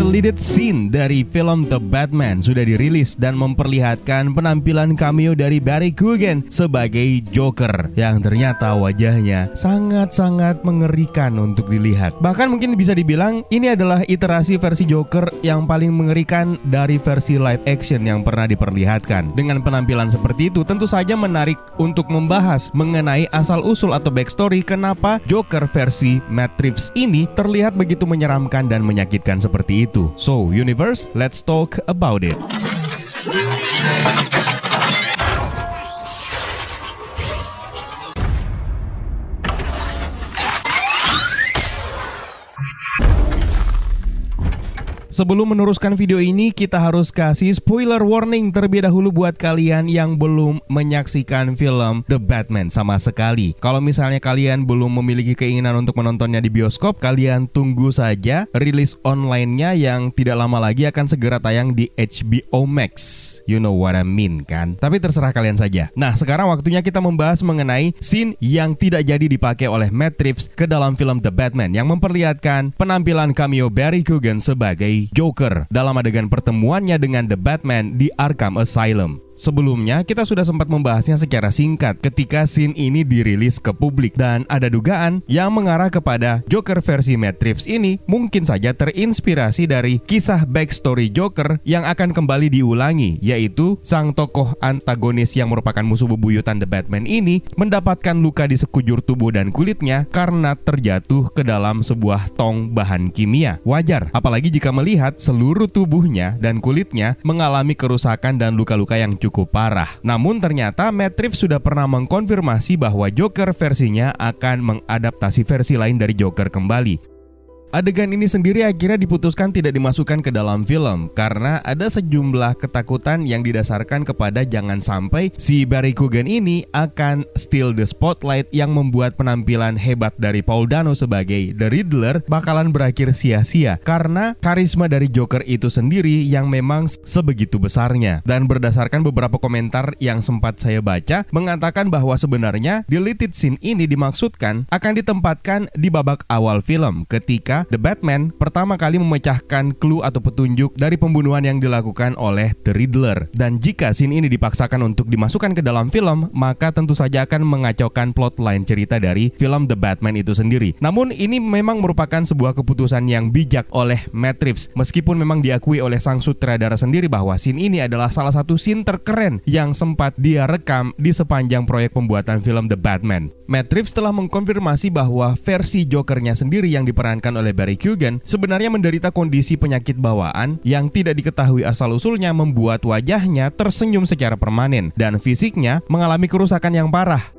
deleted scene dari film The Batman sudah dirilis dan memperlihatkan penampilan cameo dari Barry Keoghan sebagai Joker yang ternyata wajahnya sangat-sangat mengerikan untuk dilihat. Bahkan mungkin bisa dibilang ini adalah iterasi versi Joker yang paling mengerikan dari versi live action yang pernah diperlihatkan. Dengan penampilan seperti itu tentu saja menarik untuk membahas mengenai asal-usul atau backstory kenapa Joker versi Matt Reeves ini terlihat begitu menyeramkan dan menyakitkan seperti itu. So, universe, let's talk about it. Sebelum meneruskan video ini, kita harus kasih spoiler warning terlebih dahulu buat kalian yang belum menyaksikan film The Batman sama sekali. Kalau misalnya kalian belum memiliki keinginan untuk menontonnya di bioskop, kalian tunggu saja rilis online-nya yang tidak lama lagi akan segera tayang di HBO Max. You know what I mean kan? Tapi terserah kalian saja. Nah, sekarang waktunya kita membahas mengenai scene yang tidak jadi dipakai oleh Matt Reeves ke dalam film The Batman yang memperlihatkan penampilan cameo Barry Keoghan sebagai Joker dalam adegan pertemuannya dengan The Batman di Arkham Asylum. Sebelumnya kita sudah sempat membahasnya secara singkat ketika scene ini dirilis ke publik dan ada dugaan yang mengarah kepada Joker versi Matt Reeves ini mungkin saja terinspirasi dari kisah backstory Joker yang akan kembali diulangi, yaitu sang tokoh antagonis yang merupakan musuh bebuyutan The Batman ini mendapatkan luka di sekujur tubuh dan kulitnya karena terjatuh ke dalam sebuah tong bahan kimia. Wajar, apalagi jika melihat seluruh tubuhnya dan kulitnya mengalami kerusakan dan luka-luka yang cukup parah. Namun ternyata Matt Reeves sudah pernah mengkonfirmasi bahwa Joker versinya akan mengadaptasi versi lain dari Joker kembali. Adegan ini sendiri akhirnya diputuskan tidak dimasukkan ke dalam film karena ada sejumlah ketakutan yang didasarkan kepada jangan sampai si Barry Keoghan ini akan steal the spotlight yang membuat penampilan hebat dari Paul Dano sebagai The Riddler bakalan berakhir sia-sia karena karisma dari Joker itu sendiri yang memang sebegitu besarnya. Dan berdasarkan beberapa komentar yang sempat saya baca mengatakan bahwa sebenarnya deleted scene ini dimaksudkan akan ditempatkan di babak awal film ketika The Batman pertama kali memecahkan clue atau petunjuk dari pembunuhan yang dilakukan oleh The Riddler. Dan jika scene ini dipaksakan untuk dimasukkan ke dalam film, maka tentu saja akan mengacaukan plotline cerita dari film The Batman itu sendiri. Namun ini memang merupakan sebuah keputusan yang bijak oleh Matt Reeves, meskipun memang diakui oleh sang sutradara sendiri bahwa scene ini adalah salah satu scene terkeren yang sempat dia rekam di sepanjang proyek pembuatan film The Batman. Matt Reeves telah mengkonfirmasi bahwa versi Jokernya sendiri yang diperankan oleh Barry Keoghan sebenarnya menderita kondisi penyakit bawaan yang tidak diketahui asal-usulnya membuat wajahnya tersenyum secara permanen dan fisiknya mengalami kerusakan yang parah.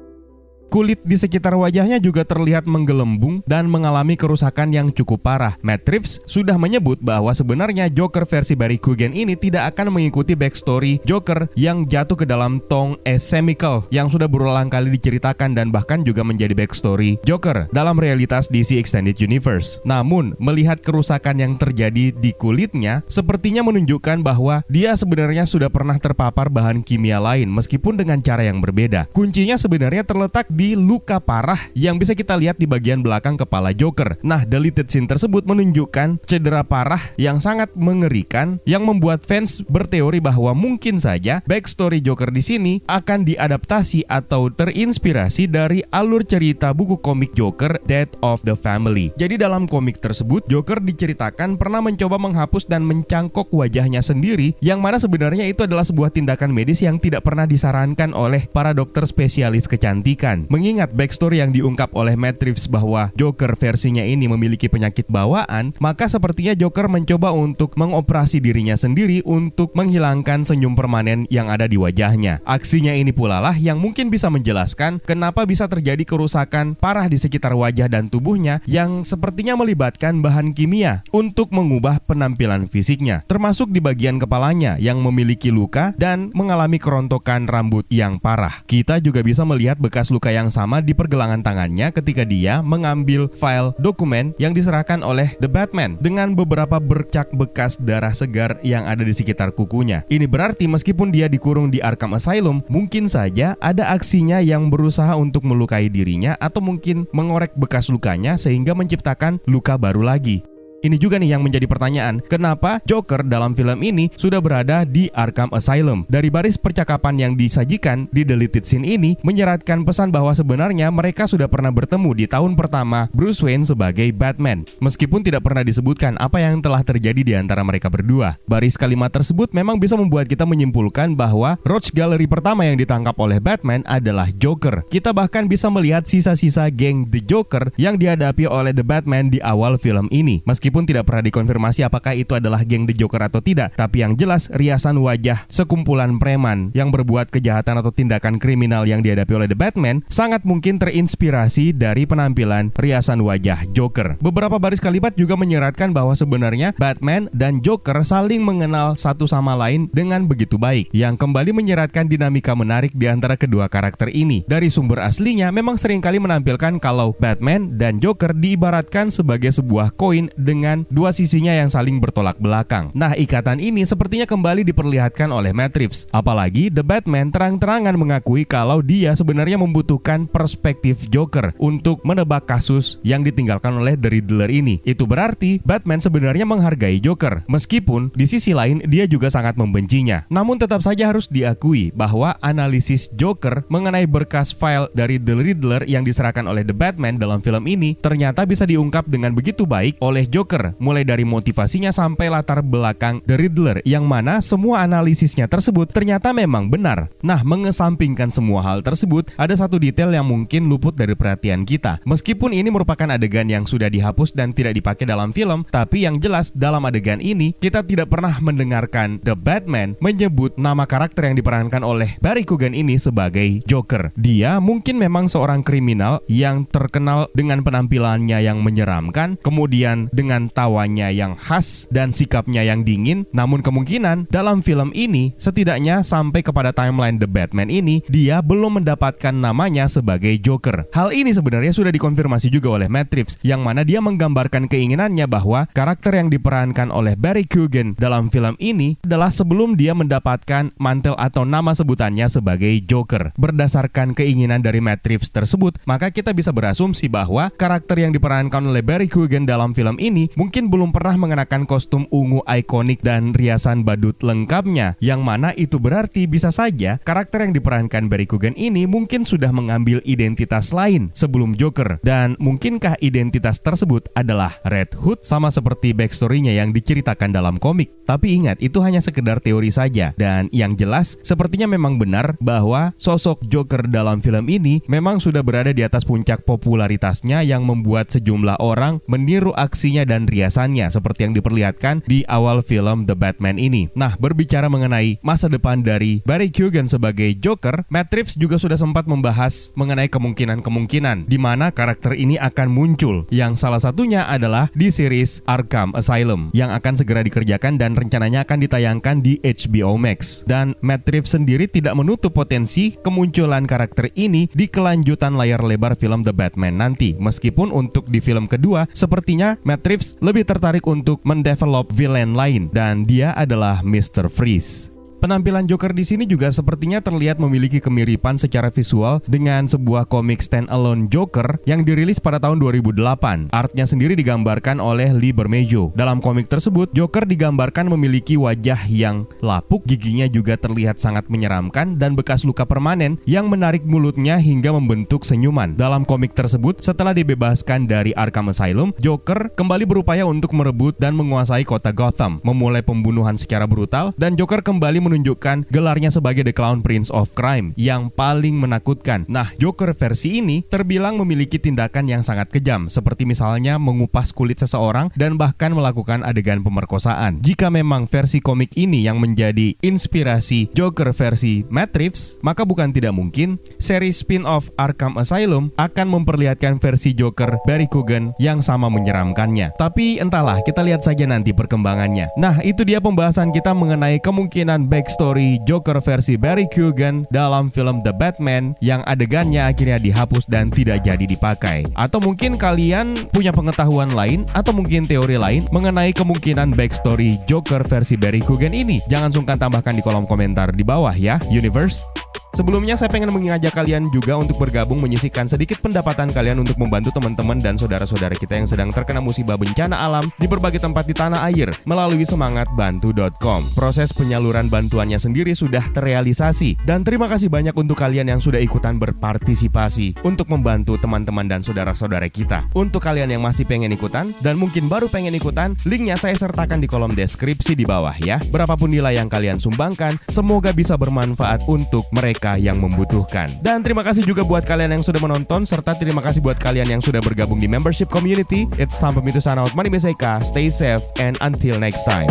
Kulit di sekitar wajahnya juga terlihat menggelembung dan mengalami kerusakan yang cukup parah. Matt Reeves sudah menyebut bahwa sebenarnya Joker versi Barry Keoghan ini tidak akan mengikuti backstory Joker yang jatuh ke dalam tong es chemical yang sudah berulang kali diceritakan dan bahkan juga menjadi backstory Joker dalam realitas DC Extended Universe. Namun, melihat kerusakan yang terjadi di kulitnya sepertinya menunjukkan bahwa dia sebenarnya sudah pernah terpapar bahan kimia lain meskipun dengan cara yang berbeda. Kuncinya sebenarnya terletak di luka parah yang bisa kita lihat di bagian belakang kepala Joker. Nah, deleted scene tersebut menunjukkan cedera parah yang sangat mengerikan yang membuat fans berteori bahwa mungkin saja backstory Joker di sini akan diadaptasi atau terinspirasi dari alur cerita buku komik Joker Death of the Family. Jadi dalam komik tersebut Joker diceritakan pernah mencoba menghapus dan mencangkok wajahnya sendiri yang mana sebenarnya itu adalah sebuah tindakan medis yang tidak pernah disarankan oleh para dokter spesialis kecantikan. Mengingat backstory yang diungkap oleh Matt Reeves bahwa Joker versinya ini memiliki penyakit bawaan, maka sepertinya Joker mencoba untuk mengoperasi dirinya sendiri untuk menghilangkan senyum permanen yang ada di wajahnya. Aksinya ini pula lah yang mungkin bisa menjelaskan kenapa bisa terjadi kerusakan parah di sekitar wajah dan tubuhnya yang sepertinya melibatkan bahan kimia untuk mengubah penampilan fisiknya, termasuk di bagian kepalanya yang memiliki luka dan mengalami kerontokan rambut yang parah. Kita juga bisa melihat bekas luka yang sama di pergelangan tangannya ketika dia mengambil file dokumen yang diserahkan oleh The Batman dengan beberapa bercak bekas darah segar yang ada di sekitar kukunya. Ini berarti meskipun dia dikurung di Arkham Asylum, mungkin saja ada aksinya yang berusaha untuk melukai dirinya atau mungkin mengorek bekas lukanya sehingga menciptakan luka baru lagi. ini juga nih yang menjadi pertanyaan, kenapa Joker dalam film ini sudah berada di Arkham Asylum? Dari baris percakapan yang disajikan di deleted scene ini menyeratkan pesan bahwa sebenarnya mereka sudah pernah bertemu di tahun pertama Bruce Wayne sebagai Batman. Meskipun tidak pernah disebutkan apa yang telah terjadi di antara mereka berdua. Baris kalimat tersebut memang bisa membuat kita menyimpulkan bahwa Rogues Gallery pertama yang ditangkap oleh Batman adalah Joker. Kita bahkan bisa melihat sisa-sisa geng The Joker yang dihadapi oleh The Batman di awal film ini. Meskipun tidak pernah dikonfirmasi apakah itu adalah geng The Joker atau tidak, tapi yang jelas riasan wajah sekumpulan preman yang berbuat kejahatan atau tindakan kriminal yang dihadapi oleh The Batman sangat mungkin terinspirasi dari penampilan riasan wajah Joker. Beberapa baris kalimat juga menyeratkan bahwa sebenarnya Batman dan Joker saling mengenal satu sama lain dengan begitu baik, yang kembali menyeratkan dinamika menarik di antara kedua karakter ini. Dari sumber aslinya memang seringkali menampilkan kalau Batman dan Joker diibaratkan sebagai sebuah koin dengan dua sisinya yang saling bertolak belakang. Nah, ikatan ini sepertinya kembali diperlihatkan oleh Matt Reeves. Apalagi The Batman terang-terangan mengakui kalau dia sebenarnya membutuhkan perspektif Joker untuk menebak kasus yang ditinggalkan oleh The Riddler ini. Itu berarti Batman sebenarnya menghargai Joker, meskipun di sisi lain dia juga sangat membencinya. Namun tetap saja harus diakui bahwa analisis Joker mengenai berkas file dari The Riddler yang diserahkan oleh The Batman dalam film ini ternyata bisa diungkap dengan begitu baik oleh Joker, mulai dari motivasinya sampai latar belakang The Riddler, yang mana semua analisisnya tersebut ternyata memang benar. Nah, mengesampingkan semua hal tersebut, ada satu detail yang mungkin luput dari perhatian kita. Meskipun ini merupakan adegan yang sudah dihapus dan tidak dipakai dalam film, tapi yang jelas dalam adegan ini kita tidak pernah mendengarkan The Batman menyebut nama karakter yang diperankan oleh Barry Keoghan ini sebagai Joker. Dia mungkin memang seorang kriminal yang terkenal dengan penampilannya yang menyeramkan, kemudian dengan tawanya yang khas dan sikapnya yang dingin. Namun kemungkinan dalam film ini setidaknya sampai kepada timeline The Batman ini dia belum mendapatkan namanya sebagai Joker. Hal ini sebenarnya sudah dikonfirmasi juga oleh Matt Reeves, yang mana dia menggambarkan keinginannya bahwa karakter yang diperankan oleh Barry Keoghan dalam film ini adalah sebelum dia mendapatkan mantel atau nama sebutannya sebagai Joker. Berdasarkan keinginan dari Matt Reeves tersebut, maka kita bisa berasumsi bahwa karakter yang diperankan oleh Barry Keoghan dalam film ini mungkin belum pernah mengenakan kostum ungu ikonik dan riasan badut lengkapnya, yang mana itu berarti bisa saja karakter yang diperankan Barry Keoghan ini mungkin sudah mengambil identitas lain sebelum Joker. Dan mungkinkah identitas tersebut adalah Red Hood, sama seperti backstory-nya yang diceritakan dalam komik? Tapi ingat, itu hanya sekedar teori saja. Dan yang jelas, sepertinya memang benar bahwa sosok Joker dalam film ini memang sudah berada di atas puncak popularitasnya, yang membuat sejumlah orang meniru aksinya dan riasannya seperti yang diperlihatkan di awal film The Batman ini. Nah, berbicara mengenai masa depan dari Barry Keoghan sebagai Joker, Matt Reeves juga sudah sempat membahas mengenai kemungkinan-kemungkinan di mana karakter ini akan muncul, yang salah satunya adalah di series Arkham Asylum yang akan segera dikerjakan dan rencananya akan ditayangkan di HBO Max. Dan Matt Reeves sendiri tidak menutup potensi kemunculan karakter ini di kelanjutan layar lebar film The Batman nanti. Meskipun untuk di film kedua, sepertinya Matt Reeves lebih tertarik untuk mendevelop villain lain, dan dia adalah Mr. Freeze. Penampilan Joker di sini juga sepertinya terlihat memiliki kemiripan secara visual dengan sebuah komik standalone Joker yang dirilis pada tahun 2008. Artnya sendiri digambarkan oleh Lee Bermejo. Dalam komik tersebut, Joker digambarkan memiliki wajah yang lapuk, giginya juga terlihat sangat menyeramkan, dan bekas luka permanen yang menarik mulutnya hingga membentuk senyuman. Dalam komik tersebut, setelah dibebaskan dari Arkham Asylum, Joker kembali berupaya untuk merebut dan menguasai kota Gotham, memulai pembunuhan secara brutal, dan Joker kembali menunjukkan gelarnya sebagai The Clown Prince of Crime yang paling menakutkan. Nah, Joker versi ini terbilang memiliki tindakan yang sangat kejam, seperti misalnya mengupas kulit seseorang dan bahkan melakukan adegan pemerkosaan. Jika memang versi komik ini yang menjadi inspirasi Joker versi Matt Reeves, maka bukan tidak mungkin seri spin-off Arkham Asylum akan memperlihatkan versi Joker Barry Keoghan yang sama menyeramkannya. Tapi entahlah, kita lihat saja nanti perkembangannya. Nah, itu dia pembahasan kita mengenai kemungkinan backstory Joker versi Barry Keoghan dalam film The Batman yang adegannya akhirnya dihapus dan tidak jadi dipakai. Atau mungkin kalian punya pengetahuan lain atau mungkin teori lain mengenai kemungkinan backstory Joker versi Barry Keoghan ini. Jangan sungkan tambahkan di kolom komentar di bawah ya, Universe. Sebelumnya saya pengen mengajak kalian juga untuk bergabung menyisihkan sedikit pendapatan kalian untuk membantu teman-teman dan saudara-saudara kita yang sedang terkena musibah bencana alam di berbagai tempat di tanah air melalui semangatbantu.com. Proses penyaluran bantuannya sendiri sudah terrealisasi dan terima kasih banyak untuk kalian yang sudah ikutan berpartisipasi untuk membantu teman-teman dan saudara-saudara kita. Untuk kalian yang masih pengen ikutan dan mungkin baru pengen ikutan, linknya saya sertakan di kolom deskripsi di bawah ya. Berapapun nilai yang kalian sumbangkan, semoga bisa bermanfaat untuk mereka yang membutuhkan. Dan terima kasih juga buat kalian yang sudah menonton, serta terima kasih buat kalian yang sudah bergabung di membership community. It's time for me to sign out. My name is Eka. Stay safe and until next time.